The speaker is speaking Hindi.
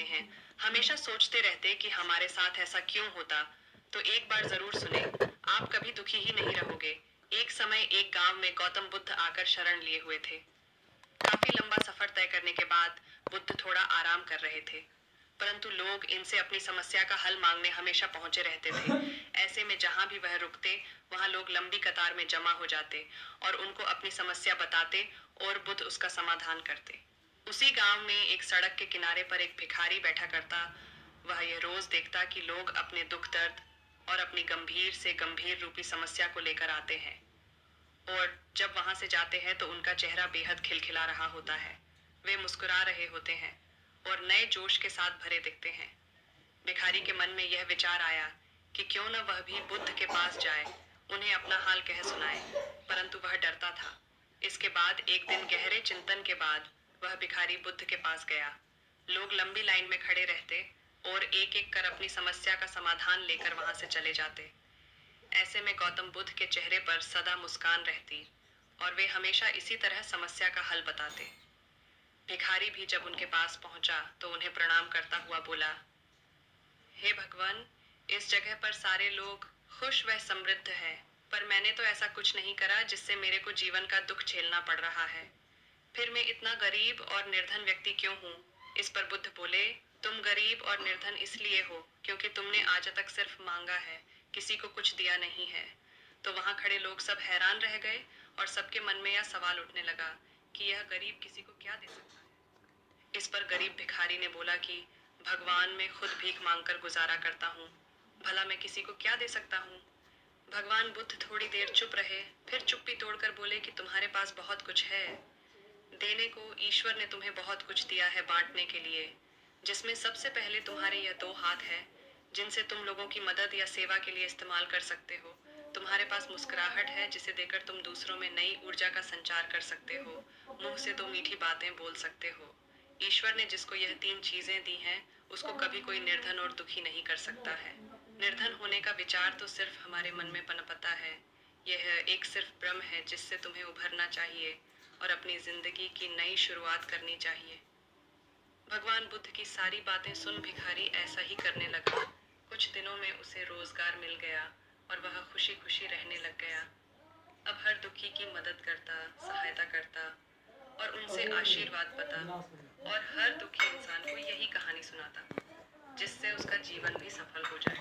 रहते हैं, हमेशा सोचते रहते कि हमारे साथ ऐसा क्यों होता। तो एक बार जरूर सुने, आप कभी दुखी ही नहीं रहोगे। एक समय एक गांव में गौतम बुद्ध आकर शरण लिए हुए थे। काफी लंबा सफर तय करने के बाद बुद्ध थोड़ा आराम कर रहे थे, परंतु लोग इनसे अपनी समस्या का हल मांगने हमेशा पहुंचे रहते थे। ऐसे में जहां भी वह रुकते, वहां लोग लंबी कतार में जमा हो जाते और उनको अपनी समस्या बताते और बुद्ध उसका समाधान करते। उसी गांव में एक सड़क के किनारे पर एक भिखारी बैठा करता। वह यह रोज देखता कि लोग अपने दुख दर्द और अपनी गंभीर से गंभीर रूपी समस्या को लेकर आते हैं, और जब वहां से जाते हैं तो उनका चेहरा बेहद खिलखिला रहा होता है। वे मुस्कुरा रहे होते हैं और नए जोश के साथ भरे दिखते हैं। भिखारी के मन में यह विचार आया कि क्यों न वह भी बुद्ध के पास जाए, उन्हें अपना हाल कह सुनाए, परंतु वह डरता था। इसके बाद एक दिन गहरे चिंतन के बाद वह भिखारी बुद्ध के पास गया। लोग लंबी लाइन में खड़े रहते और एक एक कर अपनी समस्या का समाधान लेकर वहां से चले जाते। ऐसे में गौतम बुद्ध के चेहरे पर सदा मुस्कान रहती और वे हमेशा इसी तरह समस्या का हल बताते। भिखारी भी जब उनके पास पहुंचा तो उन्हें प्रणाम करता हुआ बोला, हे भगवान, इस जगह पर सारे लोग खुश व समृद्ध हैं, पर मैंने तो ऐसा कुछ नहीं करा जिससे मेरे को जीवन का दुख झेलना पड़ रहा है। फिर मैं इतना गरीब और निर्धन व्यक्ति क्यों हूँ? इस पर बुद्ध बोले, तुम गरीब और निर्धन इसलिए हो क्योंकि तुमने आज तक सिर्फ मांगा है, किसी को कुछ दिया नहीं है। तो वहां खड़े लोग सब हैरान रह गए और सबके मन में यह सवाल उठने लगा कि यह गरीब किसी को क्या दे सकता है। इस पर गरीब भिखारी ने बोला कि भगवान, मैं खुद भीख मांगकर गुजारा करता हूँ, भला मैं किसी को क्या दे सकता हूँ। भगवान बुद्ध थोड़ी देर चुप रहे, फिर चुप्पी तोड़कर बोले कि तुम्हारे पास बहुत कुछ है। देने को ईश्वर ने तुम्हें बहुत कुछ दिया है बांटने के लिए, जिसमें सबसे पहले तुम्हारे यह दो हाथ हैं, जिनसे तुम लोगों की मदद या सेवा के लिए इस्तेमाल कर सकते हो। तुम्हारे पास मुस्कुराहट है, जिसे देकर तुम दूसरों में नई ऊर्जा का संचार कर सकते हो। मुंह से दो मीठी बातें बोल सकते हो। ईश्वर ने जिसको यह तीन चीजें दी हैं, उसको कभी कोई निर्धन और दुखी नहीं कर सकता है। निर्धन होने का विचार तो सिर्फ हमारे मन में पनपता है। यह एक सिर्फ भ्रम है जिससे तुम्हें उभरना चाहिए और अपनी जिंदगी की नई शुरुआत करनी चाहिए। भगवान बुद्ध की सारी बातें सुन भिखारी ऐसा ही करने लगा। कुछ दिनों में उसे रोजगार मिल गया और वह खुशी खुशी रहने लग गया। अब हर दुखी की मदद करता, सहायता करता और उनसे आशीर्वाद पाता, और हर दुखी इंसान को यही कहानी सुनाता, जिससे उसका जीवन भी सफल हो जाए।